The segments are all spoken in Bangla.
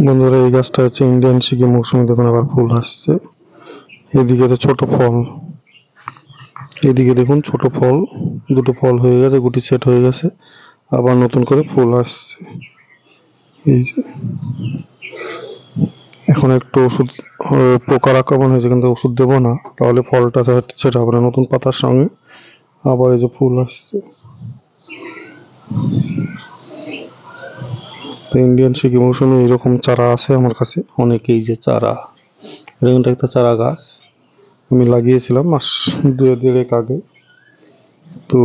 বন্ধুরা, এই গাছটা হচ্ছে ইন্ডিয়ান সিকি মৌসুমী। দেখুন আবার ফুল আসছে। এদিকে তো ছোট ফল, এদিকে দেখুন ছোট ফল, দুটো ফল হয়ে গেছে, গুটি সেট হয়ে গেছে, আবার নতুন করে ফুল আসছে। এই যে এখন একটু ওষুধ, পোকার আক্রমণ হয়েছে, কিন্তু ওষুধ দেবো না, তাহলে ফলটা সেট হবে না। নতুন পাতার সঙ্গে আবার এই যে ফুল আসছে। তো ইন্ডিয়ান সিকি মৌসুমী এরকম চারা আছে আমার কাছে অনেকেই, যে চারা, এটা একটা চারা গাছ আমি লাগিয়েছিলাম মাস 2-1.5 আগে। তো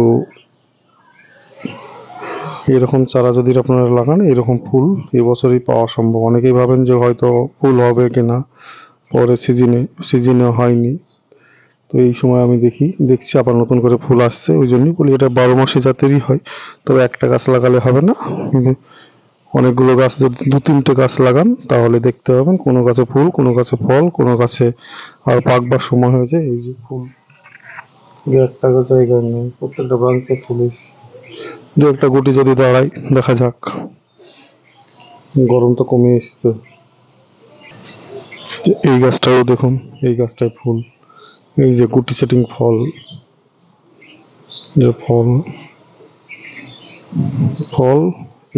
এরকম চারা যদি আপনারা লাগান, এরকম ফুল এবছরই পাওয়া সম্ভব। অনেকেই ভাবেন যে হয়তো ফুল হবে কিনা পরে সিজনে হয়নি। তো এই সময় আমি দেখছি আবার নতুন করে ফুল আসছে। ওই জন্যই বলি এটা 12 মাসি জাতেরই হয়। তবে একটা গাছ লাগালে হবে না, অনেকগুলো গাছ, যদি 2-3টে গাছ লাগান তাহলে দেখতে পাবেন কোনো গাছে ফুল, কোনো গাছে ফল, কোনো গাছে আর পাকবার সময় হয়ে যায়। এই যে ফুল, একটা জায়গায় নেই, প্রত্যেকটা ব্রাঞ্চে ফুল এসে। দু একটা গুটি যদি দাঁড়ায়, দেখা যাক। গরম তো কমে এসছে। এই গাছটাও দেখুন, এই গাছটায় ফুল, এই যে গুটি সেটিং ফল, যে ফল ফল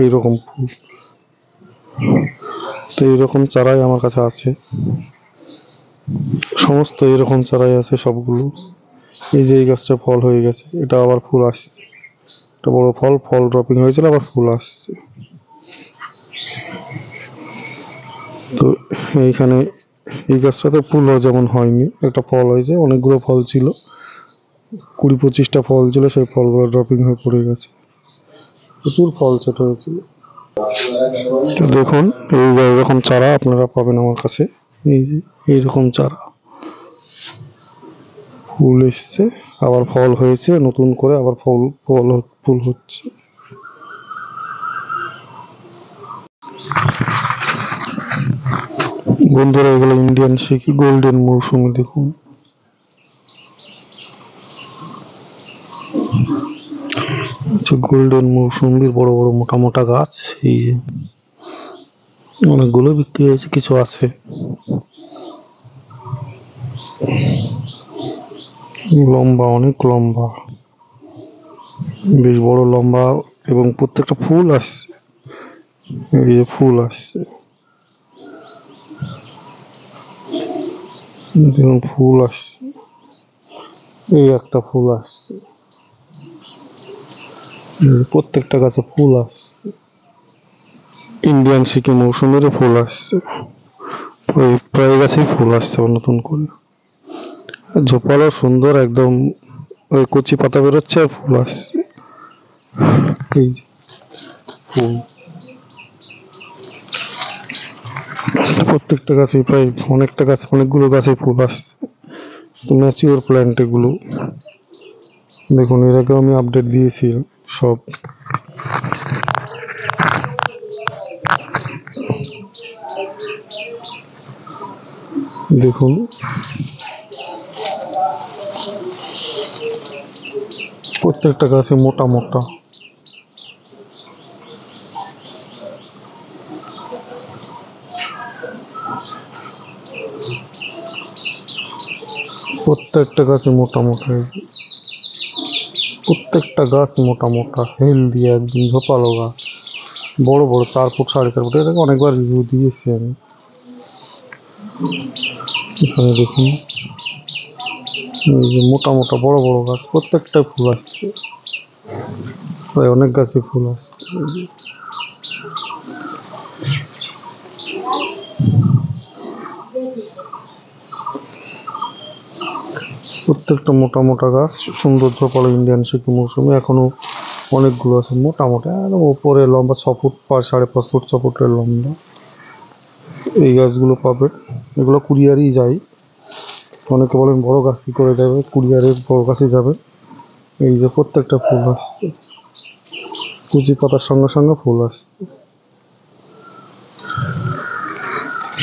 এইরকম ফুল। তো এইরকম চারাই আমার কাছে আছে, সমস্ত এরকম চারাই আছে সবগুলো। এই যে এই গাছটা ফল হয়ে গেছে, এটা আবার ফুল আসছে। একটা বড় ফল ড্রপিং হয়েছিল, আবার ফুল আসছে। তো এইখানে এই গাছটাতে ফুলও যেমন হয়নি, একটা ফল হয়েছে, অনেকগুলো ফল ছিল, 20-25টা ফল ছিল, সেই ফলগুলো ড্রপিং হয়ে পড়ে গেছে। প্রচুর ফল সেট হয়েছিল। তো দেখুন, এই যে এরকম চারা আপনারা পাবেন আমার কাছে। এই যে এইরকম চারা, ফুল এসছে, আবার ফল হয়েছে, নতুন করে আবার ফুল হচ্ছে। বন্ধুরা, এগুলো ইন্ডিয়ান সিকি গোল্ডেন মৌসুমী। দেখুন গোল্ডেন মৌসুমীর বড় বড় মোটা মোটা গাছ। এই যে অনেকগুলো বিক্রি হয়েছে, কিছু আছে। লম্বা, অনেক লম্বা, বেশ বড় লম্বা, এবং প্রত্যেকটা ফুল আসছে। এই যে ফুল আসছে, দেখুন ফুল আসছে, এই একটা ফুল আসছে, প্রত্যেকটা গাছে ফুল আসছে। ইন্ডিয়ান সিকি মৌসুমীর ফুল আসছে, প্রায় গাছেই ফুল আসছে নতুন করে। ঝোপালো সুন্দর একদম, ওই কচি পাতা বেরোচ্ছে আর ফুল আসছে। এই ফুল প্রত্যেকটা গাছে, প্রায় অনেকগুলো গাছে ফুল আসছে। তো ম্যাচিওর প্ল্যান্ট এগুলো। দেখুন, এর আগেও আমি আপডেট দিয়েছি সব। দেখুন প্রত্যেকটা গাছে মোটা মোটা, প্রত্যেকটা গাছে মোটা মোটা, প্রত্যেকটা গাছ মোটা মোটা, হেলদি, একদম ঝোপালো গাছ, বড় বড়, 4 ফুট 4.5 ফুট। এটাকে অনেকবার রিভিউ দিয়েছি আমি। এখানে দেখুন, এই যে মোটা মোটা বড় বড় গাছ, প্রত্যেকটা ফুল আসছে, প্রায় অনেক গাছে ফুল আসছে। প্রত্যেকটা মোটা মোটা গাছ, সুন্দর ঝোপালো ইন্ডিয়ান সিকি মৌসুমী। এখনো অনেকগুলো আছে মোটা মোটা, একদম উপরে লম্বা 6 ফুট, 5.5 ফুট, 6 ফুটের লম্বা। এই গাছগুলো পাবেন, এগুলো কুরিয়ারই যায়। অনেকে বলেন বড় গাছ কি করে যাবে, কুরিয়ারের বড় গাছে যাবে। এই যে প্রত্যেকটা ফুল আসছে, কুচি পাতার সঙ্গে সঙ্গে ফুল আসছে,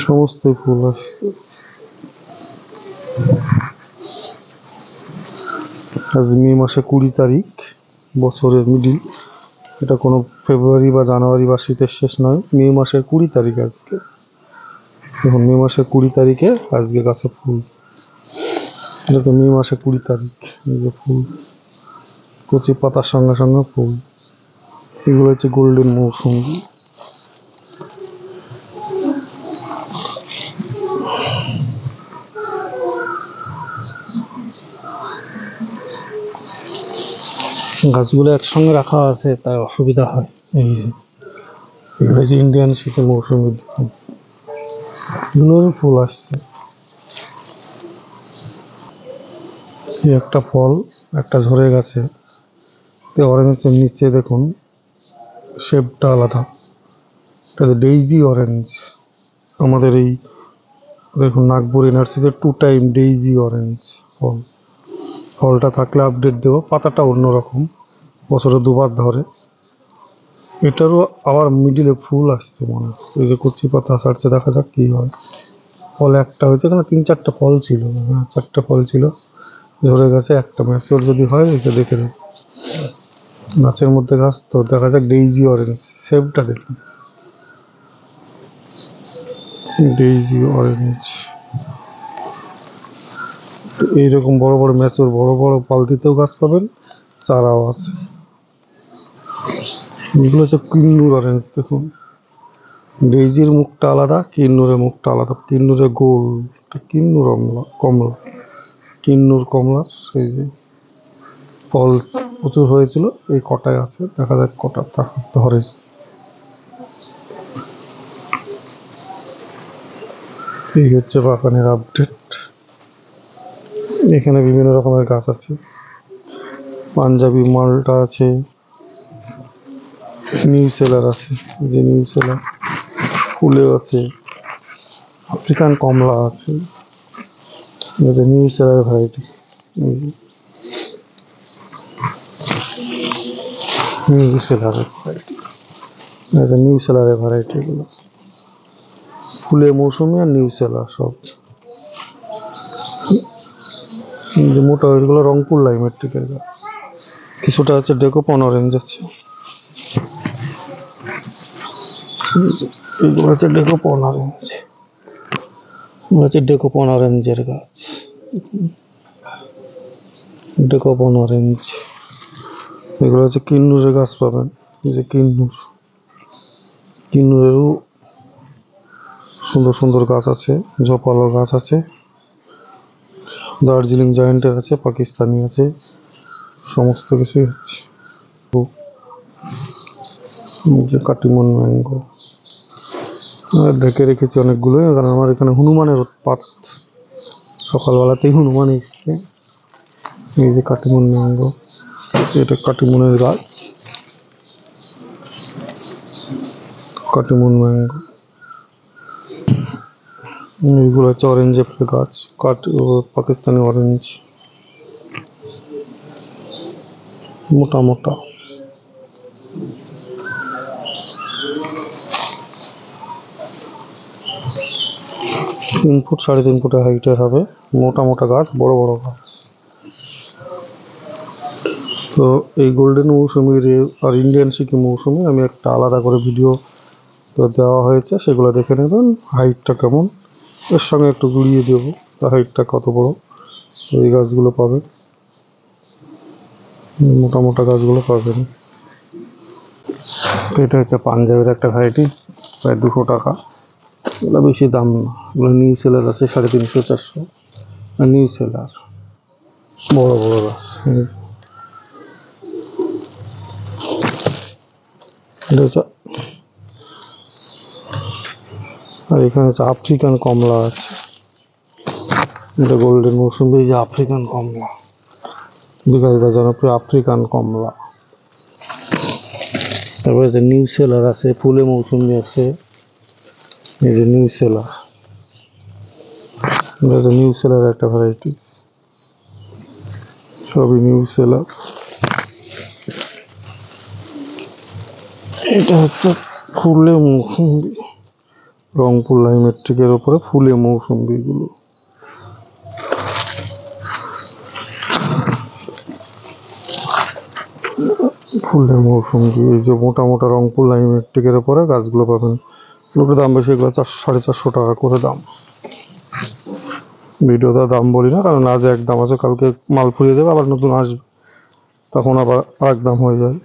সমস্ত ফুল আসছে। আজ মে মাসে 20 তারিখ, বছরের মিডিল। এটা কোনো ফেব্রুয়ারি বা জানুয়ারি বা শীতের শেষ নয়, মে মাসের 20 তারিখ আজকে। এখন মে মাসের 20 তারিখে আজকে গাছে ফুল। এটা তো মে মাসে 20 তারিখ, এই যে ফুল, কচি পাতার সঙ্গে সঙ্গে ফুল। এগুলো হচ্ছে গোল্ডেন মৌসুমী। গাছগুলো একসঙ্গে রাখা আছে তাই অসুবিধা হয়। এই যে এগুলো হচ্ছে ইন্ডিয়ান শীতের মৌসুমী, এগুলোর ফুল আসছে। এই একটা ফল, একটা ঝরে গেছে, অরেঞ্জের নিচে দেখুন শেপটা আলাদা, এটা ডেইজি অরেঞ্জ। আমাদের এই দেখুন নাগপুর ইউনিভার্সিটির 2 টাইম ডেইজি অরেঞ্জ ফল। ফলটা থাকলে আপডেট দেবো। পাতাটা অন্যরকম, বছরে 2বার ধরে। এটারও আবার মিডিলে ফুল আসছে মনে হয়। এই যে কচি পাতা ছাড়ছে, দেখা যাক কি হয়। ফল একটা হয়েছে, এখানে 3-4টা ফল ছিল, 4টা ফল ছিল, ঝরে গেছে। একটা ম্যাচিওর যদি হয় এটা দেখে দেব। গাছের মধ্যে গাছ তো, দেখা যাক। ডেইজি অরেঞ্জ শেপটা দেখুন, ডেইজি অরেঞ্জ। এইরকম বড় বড় ম্যাচিওর বড় বড় পালতিতেও গাছ পাবেন, চারাও আছে। এগুলো হচ্ছে কিন্নুর অরেঞ্জ। দেখুন ডেইজির মুখটা আলাদা, কিন্নুরের মুখটা আলাদা। কিন্নুরের গোল, কিন্নুর কমলা, কিন্নুর কমলা। সেই যে ফল প্রচুর হয়েছিল, এই কটায় আছে, দেখা যাক কটা ধরে। এই হচ্ছে বাগানের আপডেট। এখানে বিভিন্ন রকমের গাছ আছে, পাঞ্জাবি মালটা আছে, নিউ সেলার আছে, যে নিউ সেলার ফুলেও আছে, আফ্রিকান কমলা আছে, এটা নিউ সেলার ভ্যারাইটি। নিউ সেলারের ভ্যারাইটি, এটা নিউ সেলারের ভ্যারাইটি। এগুলো ফুলে মৌসুমি আর নিউ সেলার সব। যে মোটা ওইগুলো রংপুর লাইমেট্রিকের গাছ। কিছুটা আছে ডেকোপন অরেঞ্জ আছে, এগুলো হচ্ছে ডেকোপন অরেঞ্জ, হচ্ছে ডেকোপন অরেঞ্জের গাছ। Dekopon orange. এগুলো হচ্ছে কিন্নুরের গাছ পাবেন, এই যে কিন্নুর। কিন্নুরেরও সুন্দর সুন্দর গাছ আছে, জপালো গাছ আছে, দার্জিলিং জায়েন্টের আছে, পাকিস্তানি আছে, সমস্ত কিছুই আছে। যে কাটিমন ম্যাঙ্গো ঢেকে রেখেছি অনেকগুলো, কারণ আমার এখানে হনুমানের উৎপাত, সকালবেলাতেই হনুমান এসছে। এই যে কাটিমন ম্যাঙ্গো, এটা কাটিমনের গাছ, কাটিমন ম্যাঙ্গো। এইগুলো হচ্ছে অরেঞ্জ অ্যাপেল গাছ, পাকিস্তানি অরেঞ্জ, মোটা মোটা। 3 ফুট 3.5 ফুটের হাইটের হবে, মোটা মোটা গাছ, বড় বড় গাছ। তো এই গোল্ডেন মৌসুমির আর ইন্ডিয়ান সিকিম মৌসুমি আমি একটা আলাদা করে ভিডিও তো দেওয়া হয়েছে, সেগুলো দেখে নেবেন। হাইটটা কেমন, এর সঙ্গে একটু জুড়িয়ে দেবো হাইটটা কত বড়। এই গাছগুলো পাবেন, মোটা মোটা গাছগুলো পাবেন। এটা হচ্ছে পাঞ্জাবের একটা ভ্যারাইটি, প্রায় 200 টাকা। এগুলো বেশি দাম না, এগুলো নিউ সেলার আছে 350-400, আর নিউ সেলার বড় বড় গাছ। এটা হচ্ছে, আর এখানে হচ্ছে আফ্রিকান কমলা আছে, এটা গোল্ডেন মৌসুমি। যে আফ্রিকান কমলা, বিকাশদা জনপ্রিয় আফ্রিকান কমলা। তারপরে যে নিউ সেলার আছে, ফুলে মৌসুমি আছে, এই যে নিউ সেলার, এটা নিউ সেলার একটা ভ্যারাইটি, সবই নিউ সেলার। এটা হচ্ছে ফুলে মৌসুমি, রংপুর লাইমেট্রিকের ওপরে ফুলে মৌসুমি গুলো। ফুলের মৌসুমি, এই যে মোটা মোটা রংপুর লাইমেট্রিকের ওপরে গাছগুলো পাবেন, লোকের দাম বেশি, এগুলো 400-450 টাকা করে দাম। ভিডিওতে দাম বলি না, কারণ আজ এক দাম আছে, কালকে মাল ফুরিয়ে যাবে, আবার নতুন আসবে, তখন আবার আরেক দাম হয়ে যায়।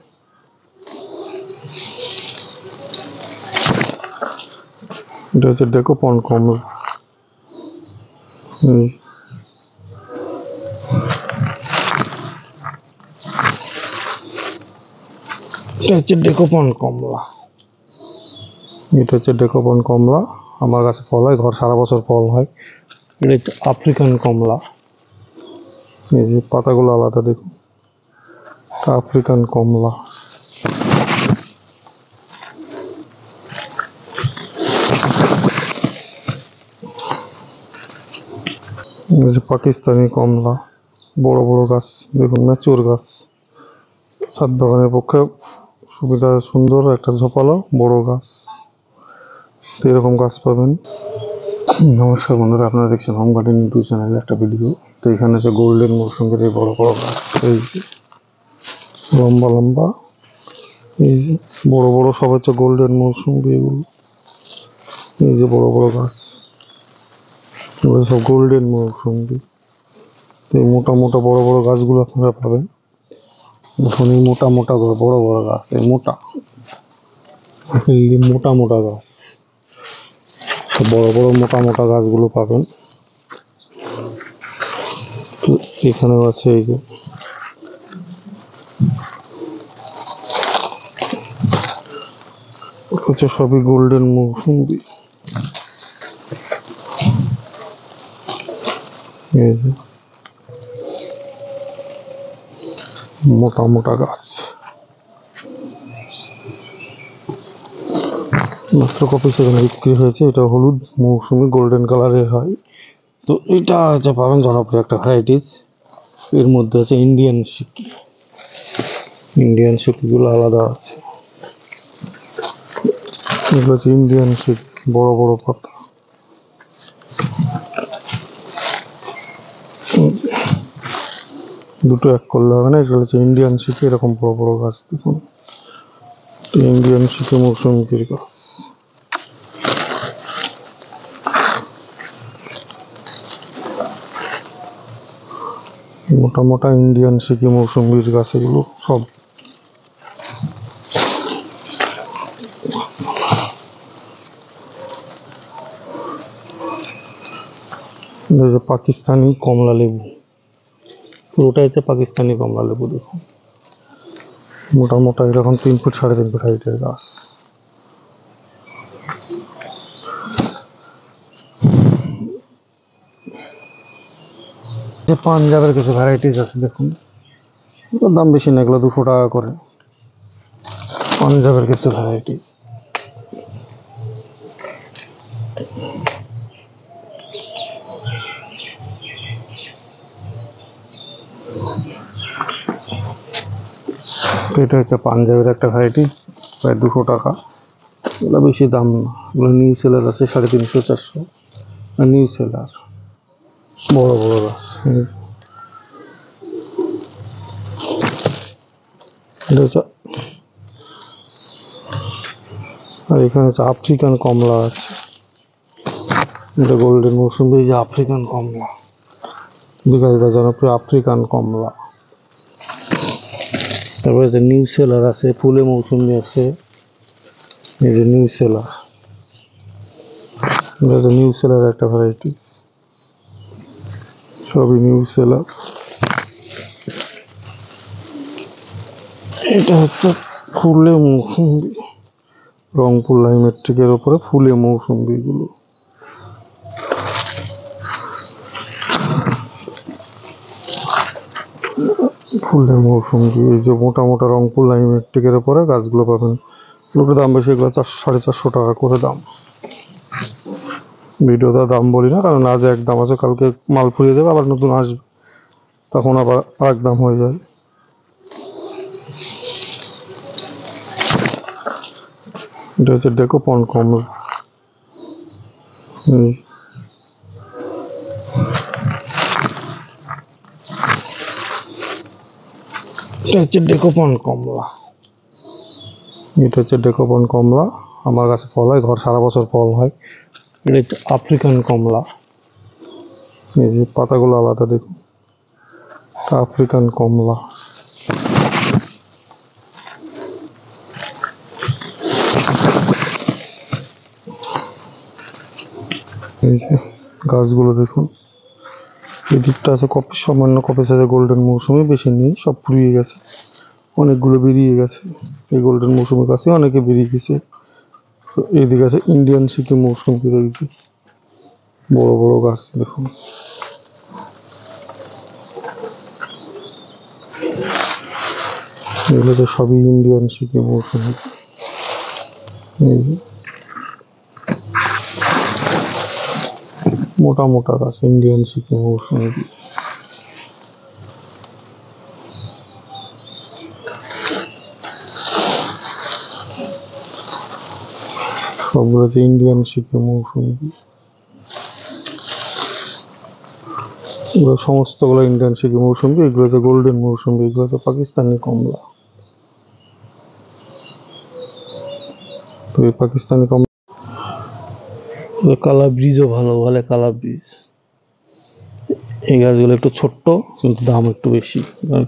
এটা হচ্ছে ডেকোপন কমলা। এটা হচ্ছে ডেকোপন কমলা। এটা হচ্ছে ডেকোপন কমলা, আমার কাছে ফল হয়, ঘর সারা বছর ফল হয়। এটা হচ্ছে আফ্রিকান কমলা, এই যে পাতাগুলো আলাদা দেখুন, আফ্রিকান কমলা। এই যে পাকিস্তানি কমলা, বড় বড় গাছ দেখুন, ম্যাচিওর গাছ, ছাদ বাগানের পক্ষে সুবিধা, সুন্দর একটা ঝোপালো বড় গাছ, এরকম গাছ পাবেন। নমস্কার বন্ধুরা, আপনারা দেখছেন হোম গার্ডেন ইউটিউব চ্যানেলে একটা ভিডিও। তো এখানে হচ্ছে গোল্ডেন মৌসুমীর এই বড় বড় গাছ, এই যে লম্বা লম্বা, এই যে বড় বড় সব হচ্ছে গোল্ডেন মৌসুমী, এগুলো এই যে বড় বড় গাছ, এগুলো সব গোল্ডেন মৌসুমী। এই মোটা মোটা বড় বড় গাছগুলো আপনারা পাবেন। এখন এই মোটা মোটা বড় বড় গাছ, এই মোটা মোটা মোটা গাছ, সব বড় বড় মোটা মোটা গাছগুলো পাবেন। এখানেও আছে, এই যে হচ্ছে সবই গোল্ডেন মৌসুমী। এই যে মোটা মোটা গাছ, মাত্র কপি সেখানে বিক্রি হয়েছে। এটা হলুদ মৌসুমী, গোল্ডেন কালারের হয়। তো এটা হচ্ছে পাবেন জনপ্রিয় একটা ভ্যারাইটিস। এর মধ্যে আছে ইন্ডিয়ান সিকি, ইন্ডিয়ান সিকিগুলো আলাদা আছে। এগুলো হচ্ছে ইন্ডিয়ান সিকি, বড় বড় পাতা। দুটো এক করলে হবে না, এগুলো হচ্ছে ইন্ডিয়ান সিকি, এরকম বড় বড় গাছ দেখুন, ইন্ডিয়ান সিকি মৌসুমীর গাছ। মোটা মোটা ইন্ডিয়ান সিকি মৌসুমীর গাছ এগুলো সব। পাকিস্তানি কমলা লেবু, পুরোটাই হচ্ছে পাকিস্তানি কমলা লেবু দেখুন, মোটা মোটা এরকম 3 ফুট 3.5 ফুট হাইটের গাছ। পাঞ্জাবের কিছু ভ্যারাইটিস আছে দেখুন, এগুলোর দাম বেশি না, এগুলো 200 টাকা করে। পাঞ্জাবের কিছু ভ্যারাইটিস, এটা হচ্ছে পাঞ্জাবের একটা ভ্যারাইটি, প্রায় 200 টাকা। এগুলো বেশি দাম না, এগুলো নিউ সেলার আছে 350-400, আর নিউ সেলার বড় বড় গাছ। এটা হচ্ছে, আর এখানে হচ্ছে আফ্রিকান কমলা আছে, এটা গোল্ডেন মৌসুমী, যে আফ্রিকান কমলা, বিকাশিত জনপ্রিয় আফ্রিকান কমলা। তারপরে যে নিউ সেলার আছে, ফুলে মৌসুমী আছে, এই যে নিউ সেলার, এটা হচ্ছে নিউ সেলার একটা ভ্যারাইটিস, সবই নিউ সেলার। এটা হচ্ছে ফুলে মৌসুমী, রংপুর লাইমেট্রিকের ওপরে ফুলে মৌসুমী গুলো। ফুলের মৌসুমী, এই যে মোটা মোটা রংপুর লাইমেট্রিকের ওপরে গাছগুলো পাবেন। লোকের দাম বেশি, এগুলো 400-450 টাকা করে দাম। ভিডিওতে দাম বলি না, কারণ আজ এক দাম আছে, কালকে মাল ফুরিয়ে যাবে, আবার নতুন আসবে, তখন আবার আরেক দাম হয়ে যায়। এটা হচ্ছে ডেকোপন কমলা। এটা হচ্ছে ডেকোপন কমলা, এটা হচ্ছে ডেকোপন কমলা, আমার গাছে ফল হয়, ঘর সারা বছর ফল হয়। এটা হচ্ছে আফ্রিকান কমলা। এই যে পাতাগুলো আলাদা দেখুন, আফ্রিকান কমলা। এই যে গাছগুলো দেখুন, এদিকটা আছে কপি, সামান্য কপি সাইজের গোল্ডেন মৌসুমি, বেশি নেই, সব পুড়িয়ে গেছে, অনেকগুলো বেরিয়ে গেছে। এই গোল্ডেন মৌসুমি গাছে অনেকে বেরিয়ে গেছে। এইদিকে আছে ইন্ডিয়ান সিকিম মৌসুমি, বড় বড় গাছ দেখুন। এগুলো তো সবই ইন্ডিয়ান সিকিম মৌসুমি। এই যে মোটা মোটা গাছ ইন্ডিয়ান সিকিম মৌসুমি। সবগুলোতে ইন্ডিয়ান সিকিম মৌসুমি। এগুলো সমস্তগুলো ইন্ডিয়ান সিকিম মৌসুমি। এগুলোতে গোল্ডেন মৌসুমি, এগুলোতে পাকিস্তানি কমলা। তো এই পাকিস্তানি কমলা, কালা ব্রিজও ভালো, ভালো কালা ব্রিজ। এই গাছগুলো একটু ছোট্ট, কিন্তু দাম একটু বেশি,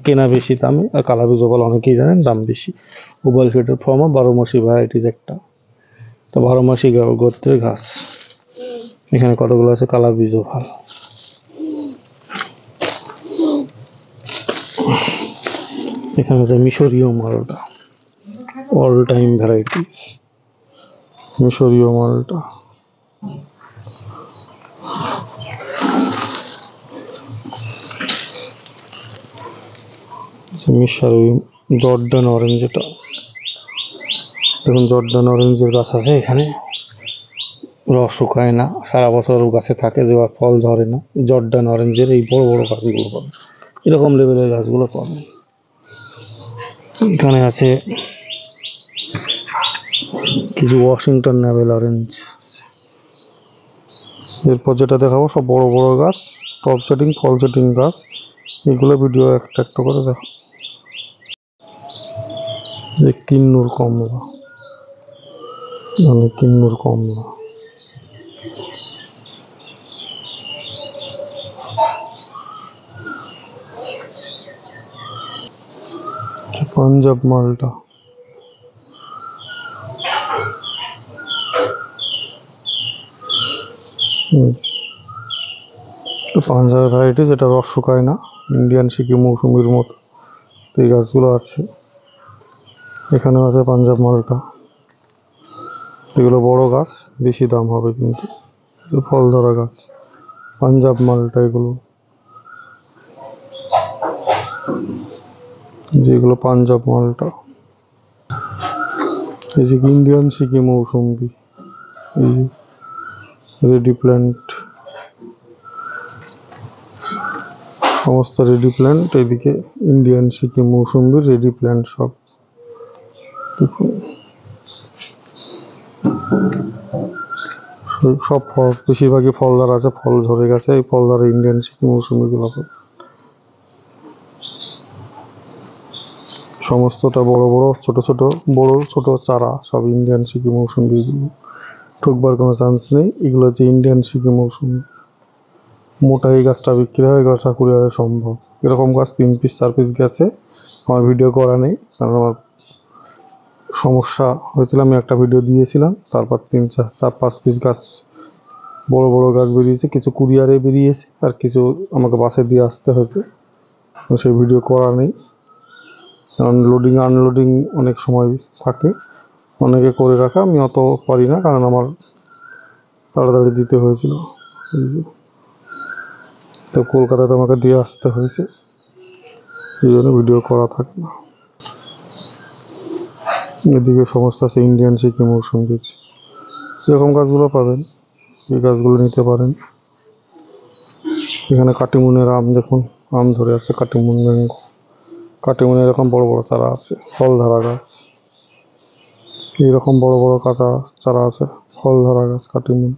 কেনা বেশি দামে। আর কালা ব্রিজও ভালো, অনেকেই জানেন, দাম বেশি। ওভাল ফিটের ফর্মা 12 মাসি ভ্যারাইটিস একটা, 12 মাসি গোত্রের গাছ। এখানে কতগুলো আছে কালা ব্রিজও ভালো। এখানে আছে মিশরীয় মালটা, অল টাইম ভ্যারাইটিস, মিশরীয় মালটা। মিশরীয় জর্ডান অরেঞ্জ, এটা দেখুন জর্ডান অরেঞ্জের গাছ আছে এখানে, রস শুকায় না, সারা বছর গাছে থাকে, যে ফল ধরে না। জর্ডান অরেঞ্জের এই বড় বড় গাছগুলো পাবেন, এরকম লেভেলের গাছগুলো পাবেন। এখানে আছে কিছু ওয়াশিংটন নেভেল অরেঞ্জ। এরপর যেটা দেখাবো সব বড় বড় গাছ, টপ সেটিং ফল সেটিং গাছ। এগুলো ভিডিও একটা একটা করে দেখো। যে কিন্নুর কমলা, মানে কিন্নুর কমলা। পাঞ্জাব মালটা, পাঞ্জাব ভ্যারাইটিস, এটা রস শুকায় না, ইন্ডিয়ান সিকিম মৌসুমির মতো। এই গাছগুলো আছে, এখানেও আছে পাঞ্জাব মালটা। এগুলো বড় গাছ, বেশি দাম হবে, কিন্তু ফল ধরা গাছ পাঞ্জাব মালটা। এগুলো যেগুলো পাঞ্জাব মালটা। এই যে ইন্ডিয়ান সিকিম মৌসুমি, এই রেডি প্ল্যান্ট, সমস্ত রেডি প্ল্যান্ট। এদিকে ইন্ডিয়ান সিকিম মৌসুমি রেডি প্ল্যান্ট সব। সব ফল, বেশিরভাগই ফলদার আছে, ফল ধরে গেছে। এই ফলদার ইন্ডিয়ান সিকিম মৌসুমি গুলো সমস্তটা বড় বড়, ছোট ছোট, বড় ছোট চারা, সব ইন্ডিয়ান সিকিম মৌসুমি। ঠকবার কোনো চান্স নেই। এগুলো হচ্ছে ইন্ডিয়ান সিকিম মৌসুমি। মোটা এই গাছটা বিক্রি হয়, গাছটা কুরিয়ারে সম্ভব। এরকম গাছ 3 পিস 4 পিস গেছে, আমার ভিডিও করা নেই, কারণ আমার সমস্যা হয়েছিল। আমি একটা ভিডিও দিয়েছিলাম, তারপর 3 4 5 পিস গাছ, বড় বড় গাছ বেরিয়েছে। কিছু কুরিয়ারে বেরিয়েছে, আর কিছু আমাকে বাসে দিয়ে আসতে হয়েছে, সেই ভিডিও করা নেই। কারণ লোডিং আনলোডিং অনেক সময় থাকে, অনেকে করে রাখা, আমি অত পারি না, কারণ আমার তাড়াতাড়ি দিতে হয়েছিল। তো কলকাতাতে আমাকে দিয়ে আসতে হয়েছে, এই জন্য ভিডিও করা থাকে না। এদিকে সমস্ত আছে ইন্ডিয়ান সিকিম মৌসুমি বীজ। এরকম গাছগুলো পাবেন, এই গাছগুলো নিতে পারেন। এখানে কাটিমুনের আম দেখুন, আম ধরে আছে, কাটিমুন ম্যাঙ্গো। কাটিমুন এরকম বড় বড় চারা আছে, ফল ধরা গাছ। এইরকম বড় বড় কাঁচা চারা আছে, ফল ধরা গাছ কাটিমুন।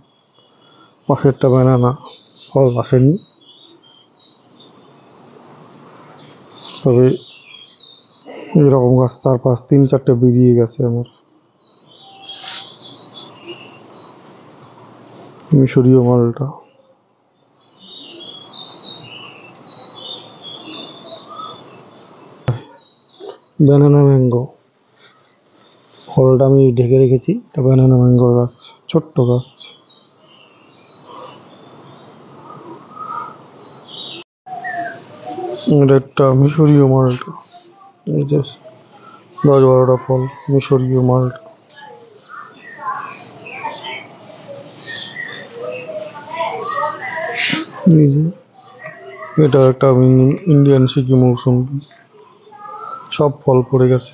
পাশেরটা ব্যানানা, ফল আসেনি, তবে এরকম গাছ 4 5 3 4টে বেরিয়ে গেছে আমার। মিশরীয় মালটা। ব্যানানা ম্যাঙ্গো, ফলটা আমি ঢেকে রেখেছি। এটা ব্যানানা ম্যাঙ্গো গাছ, ছোট্ট গাছ। এটা একটা মিশরীয় মালটা, এই যে 10-12টা ফল, মিশরীয় মালটা। এই যে এটা একটা ইন্ডিয়ান সিকি মৌসুমী, সব ফল পড়ে গেছে।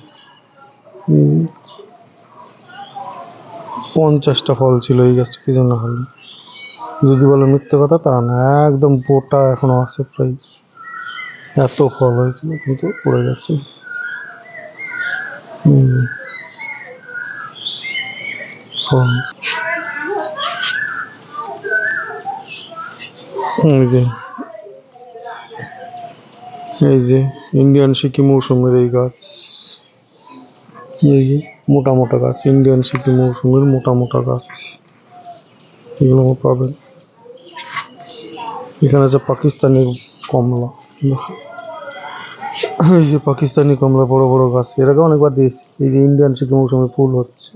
50টা ফল ছিল এই গাছটা, কি জন্য হলো যদি বলে মিথ্যে কথা তা না, একদম পোটা এখনো আছে প্রায়। এত ফল হয়েছিল কিন্তু পড়ে গেছে। ফল এই যে ইন্ডিয়ান সিকিম মৌসুমের এই গাছ, এই যে মোটা মোটা গাছ, ইন্ডিয়ান সিকিম মৌসুমের মোটা মোটা গাছ, এগুলো পাবেন। এখানে আছে পাকিস্তানি কমলা, এই যে পাকিস্তানি কমলা, বড় বড় গাছ, এর আগে অনেকবার দিয়েছি। এই যে ইন্ডিয়ান সিকিম মৌসুমে ফুল হচ্ছে।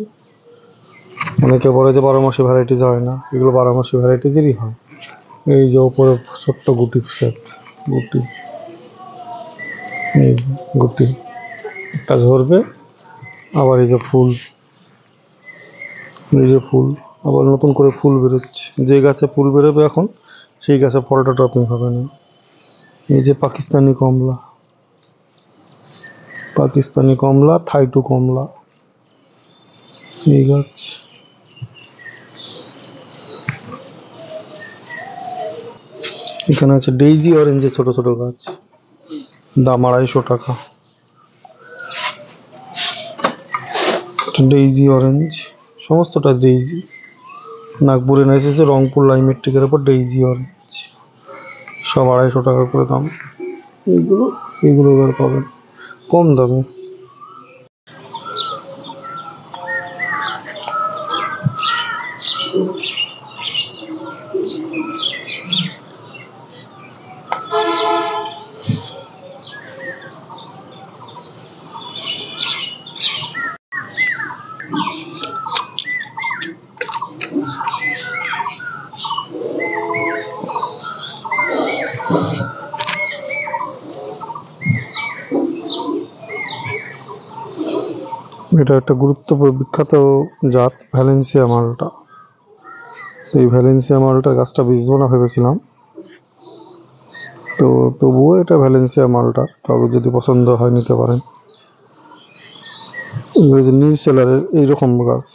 অনেকে বলে যে 12 মাসি ভ্যারাইটিস হয় না, এগুলো 12 মাসি ভ্যারাইটিসেরই হয়। এই যে ওপরে ছোট্ট গুটি সেট, গুটি, এই গুটি একটা ধরবে, আবার এই যে ফুল, এই যে ফুল, আবার নতুন করে ফুল বেরোচ্ছে। যে গাছে ফুল বেরোবে এখন, সেই গাছে ফলটা টপিং হবে না। এই যে পাকিস্তানি কমলা, পাকিস্তানি কমলা, থাইটু কমলা, এই গাছ। এখানে আছে ডেইজি অরেঞ্জের ছোট ছোট গাছ, দাম 250 টাকা। ডেইজি অরেঞ্জ, সমস্তটা ডেইজি। নাগপুরে না এসেছে রংপুর লাইমেট্রিকের উপর ডেইজি অরেঞ্জ, সব 250 টাকা করে দাম। এইগুলো এইগুলো এবার পাবেন কম দামে। এটা একটা গুরুত্বপূর্ণ বিখ্যাত জাত ভ্যালেন্সিয়া মালটা। এই ভ্যালেন্সিয়া মালটার গাছটা বীজবো না ভেবেছিলাম, তো তবুও এটা ভ্যালেন্সিয়া মালটা, কারো যদি পছন্দ হয় নিতে পারেন। নিউ সেলারের এইরকম গাছ,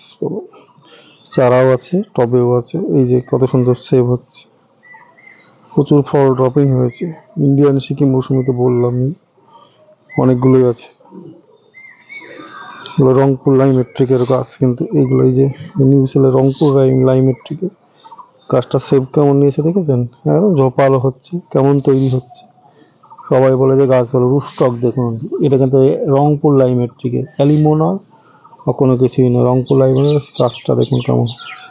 চারাও আছে, টবেও আছে। এই যে কত সুন্দর সেভ হচ্ছে, প্রচুর ফল ড্রপিং হয়েছে। ইন্ডিয়ান সিকিম মৌসুমিতে বললামই, অনেকগুলোই আছে। রংপুর লাইমেট্রিকের গাছ, কিন্তু এইগুলো এই যে নিউ সেলার রংপুর লাইমেট্রিকের গাছটা সেভ কেমন নিয়েছে দেখেছেন, একদম ঝোপালো হচ্ছে, কেমন তৈরি হচ্ছে। সবাই বলে যে গাছ ভালো, রুস্টক দেখুন। এটা কিন্তু রংপুর লাইমেট্রিকের, অ্যালিমোনার বা কোনো কিছুই না, রংপুর লাইমের গাছটা দেখুন কেমন হচ্ছে।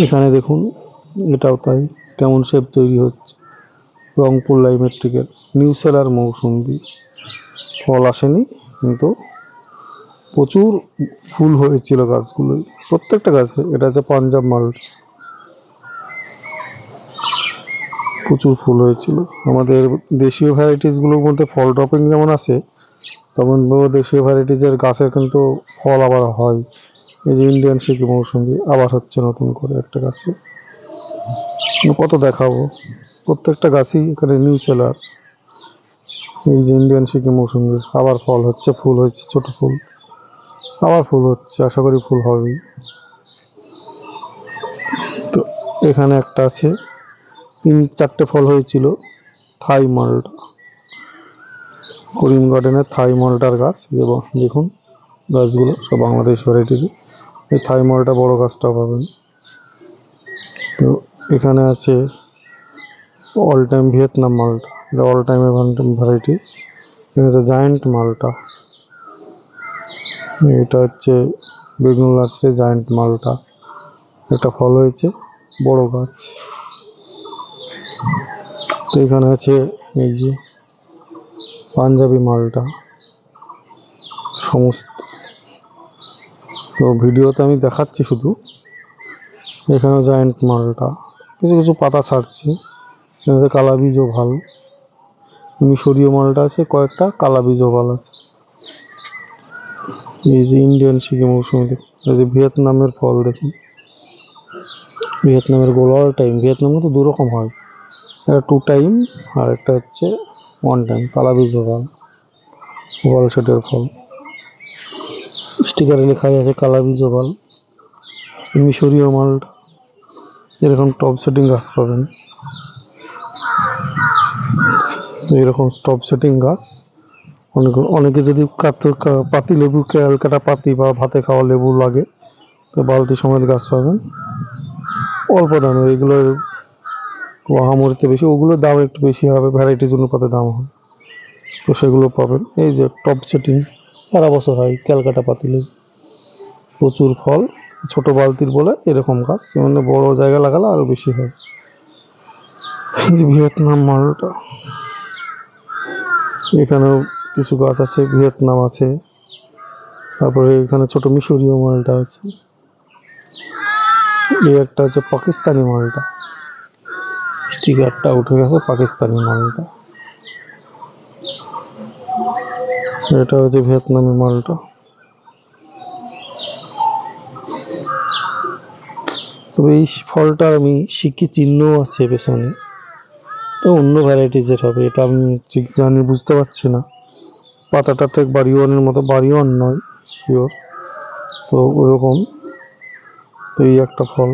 এখানে দেখুন এটাও তাই, কেমন শেপ তৈরি হচ্ছে। রংপুর লাইমেট্রিকের নিউ সেলার মৌসুম্বি, ফল আসেনি কিন্তু প্রচুর ফুল হয়েছিল গাছগুলোই, প্রত্যেকটা গাছে। এটা হচ্ছে পাঞ্জাব মাল, প্রচুর ফুল হয়েছিল। আমাদের দেশীয় ভ্যারাইটিসগুলোর মধ্যে ফল ড্রপিং যেমন আছে, তেমন দেশীয় ভ্যারাইটিসের গাছের কিন্তু ফল আবার হয়। এই যে ইন্ডিয়ান সিকি মৌসুমি আবার হচ্ছে নতুন করে একটা গাছে, কত দেখাবো। প্রত্যেকটা গাছই এখানে নিউ সেলার। এই যে ইন্ডিয়ান সিকি মৌসুমি আবার ফল হচ্ছে, ফুল হচ্ছে, ছোট ফুল, আবার ফুল হচ্ছে, আশা করি ফুল হবেই। তো এখানে একটা আছে, 3-4টে ফল হয়েছিল, থাই মালটা, করিম গার্ডেনের থাই মালটার গাছ। দেখুন গাছগুলো সব বাংলাদেশ ভ্যারাইটির। এই থাই মালটা বড় গাছটা পাবেন। তো এখানে আছে অল টাইম ভিয়েতনাম মালটা, এটা অল টাইম ভ্যারাইটিস। এখানে আছে জায়েন্ট মালটা, এটা হচ্ছে বেগুন নার্সারি জায়েন্ট মালটা। একটা ফল হয়েছে, বড় গাছ। তো এখানে আছে এই যে পাঞ্জাবি মালটা সমস্ত। তো ভিডিওতে আমি দেখাচ্ছি শুধু, এখানে জায়ান্ট মালটা কিছু কিছু পাতা ছাড়ছে। এখানে কালা বীজও ভালো, মিশরীয় মালটা আছে কয়েকটা, কালা বীজও ভালো আছে। এই যে ইন্ডিয়ান সিকি মৌসুমি দেখুন, এই যে ভিয়েতনামের ফল দেখুন, ভিয়েতনামের গোল অল টাইম। ভিয়েতনামে তো 2 রকম হয়, একটা 2 টাইম আর একটা হচ্ছে 1 টাইম। কালা বীজও ভালো, ওয়াল সেটের ফল। স্টিকারে লেখা আছে কালা বীজও ভালো। মিশরীয় মালটা এরকম টপ সেটিং গাছ পাবেন, এরকম টপ সেটিং গাছ। অনেকে যদি পাতি লেবু, ক্যালকাটা পাতি বা ভাতে খাওয়া লেবু লাগে, তো বালতি সমেত গাছ পাবেন অল্প দামে। এগুলোর মহামরিতে বেশি, ওগুলোর দাম একটু বেশি হবে, ভ্যারাইটিজ অনুপাতে দাম হবে, তো সেগুলো পাবেন। এই যে টপ সেটিং 11 বছর হয় ক্যালকাটা পাতি লেবু, প্রচুর ফল, ছোট বালতির বলে এরকম গাছ, মানে বড় জায়গা লাগালে আরো বেশি হয়। ভিয়েতনাম মালটা, এখানেও কিছু গাছ আছে, ভিয়েতনাম আছে। তারপরে এখানে ছোট মিশরীয় মালটা আছে। এই একটা হচ্ছে পাকিস্তানি মালটা, স্টিকারটা উঠে গেছে, পাকিস্তানি মালটা। এটা হচ্ছে ভিয়েতনামি মালটা। তবে এই ফলটা আমি শিখি, চিহ্ন আছে পেছনে, অন্য ভ্যারাইটিজের হবে, এটা আমি ঠিক জানি, বুঝতে পারছি না। পাতাটা ঠিক বাড়িওয়ানের মতো, বাড়িওয়ান নয় শিওর, তো ওরকম। তো এই একটা ফল,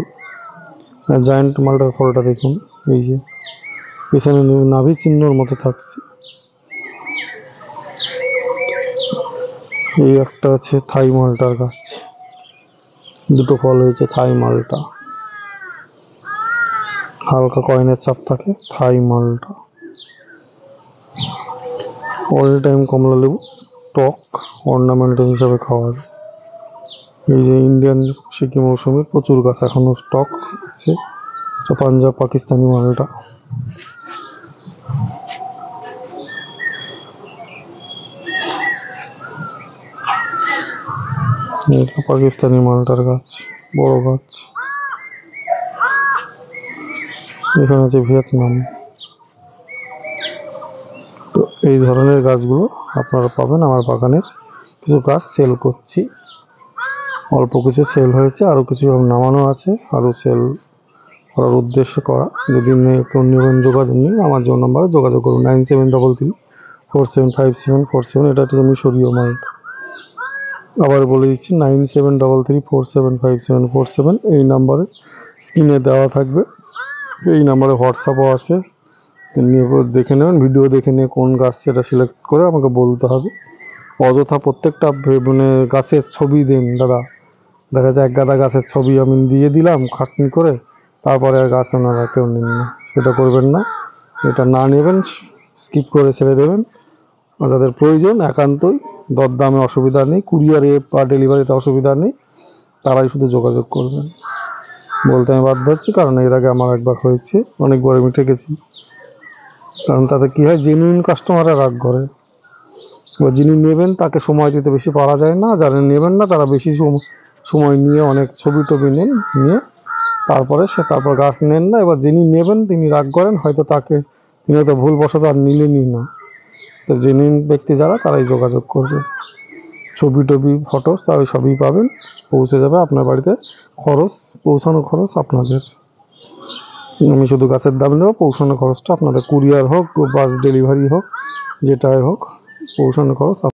জায়ান্ট মালটার ফলটা দেখুন, এই যে পেছনে নাভি চিহ্নর মতো থাকছে। এই একটা আছে থাই মালটার গাছ, 2টো ফল হয়েছে থাই মালটা, হালকা কয়েনের চাপ থাকে, থাই মালটা। অল টাইম কমলা লেবু, টক অর্নামেন্টাল হিসাবে খাওয়া যায়। এই যে ইন্ডিয়ান সিকি মৌসুমির প্রচুর গাছ এখনো স্টক আছে, পাঞ্জাব পাকিস্তানি মালটা। এটা পাকিস্তানি মালটার গাছ, বড় গাছ। এখানে আছে ভিয়েতনাম। তো এই ধরনের গাছগুলো আপনারা পাবেন আমার বাগানের। কিছু গাছ সেল করছি, অল্প কিছু সেল হয়েছে, আরো কিছু নামানো আছে, আরো সেল করার উদ্দেশ্যে করা। যদি কেউ নেবেন, যোগাযোগ নিন, আমার জন্য নাম্বারে যোগাযোগ করুন, 9733475747। এটা হচ্ছে মিশরীয় মালটা। আবার বলে দিচ্ছি, 9733475747। এই নাম্বারে স্ক্রিনে দেওয়া থাকবে, এই নাম্বারে হোয়াটসঅ্যাপও আছে, নিয়ে দেখে নেবেন, ভিডিও দেখে নিয়ে কোন গাছ সেটা সিলেক্ট করে আমাকে বলতে হবে। অযথা প্রত্যেকটা মানে গাছের ছবি দিন দাদা, দেখা যায় 1 গাদা গাছের ছবি আমি দিয়ে দিলাম খাটনি করে, তারপরে আর গাছ ওনারা কেউ নেন না, সেটা করবেন না। এটা না নেবেন, স্কিপ করে ছেড়ে দেবেন। আর যাদের প্রয়োজন একান্তই, দরদামে অসুবিধা নেই, কুরিয়ারে বা ডেলিভারিতে অসুবিধা নেই, তারাই শুধু যোগাযোগ করবেন। বলতে আমি বাধ্য হচ্ছি, কারণ এর আগে আমার একবার হয়েছে, অনেকবার আমি ঠকেছি। কারণ তাতে কী হয়, জেনুইন কাস্টমাররা রাগ করে, এবার যিনি নেবেন তাকে সময় দিতে বেশি পারা যায় না, যারা নেবেন না তারা বেশি সময় নিয়ে অনেক ছবি টবি নেন, নিয়ে তারপর গাছ নেন না। এবার যিনি নেবেন তিনি রাগ করেন, হয়তো তিনি হয়তো ভুলবশত আর নিলেনই না। তো জেনুইন ব্যক্তি যারা, তারাই যোগাযোগ করবে। ছবি টবি ফটো তাই সবই পাবেন, পৌঁছে যাবে আপনার বাড়িতে। পৌঁছানো খরচ আপনাদের, আমি শুধু গাছের দাম নেব, পৌঁছানো খরচটা আপনাদের। কুরিয়ার হোক, বাস ডেলিভারি হোক, যেটাই হোক, পৌঁছানো খরচ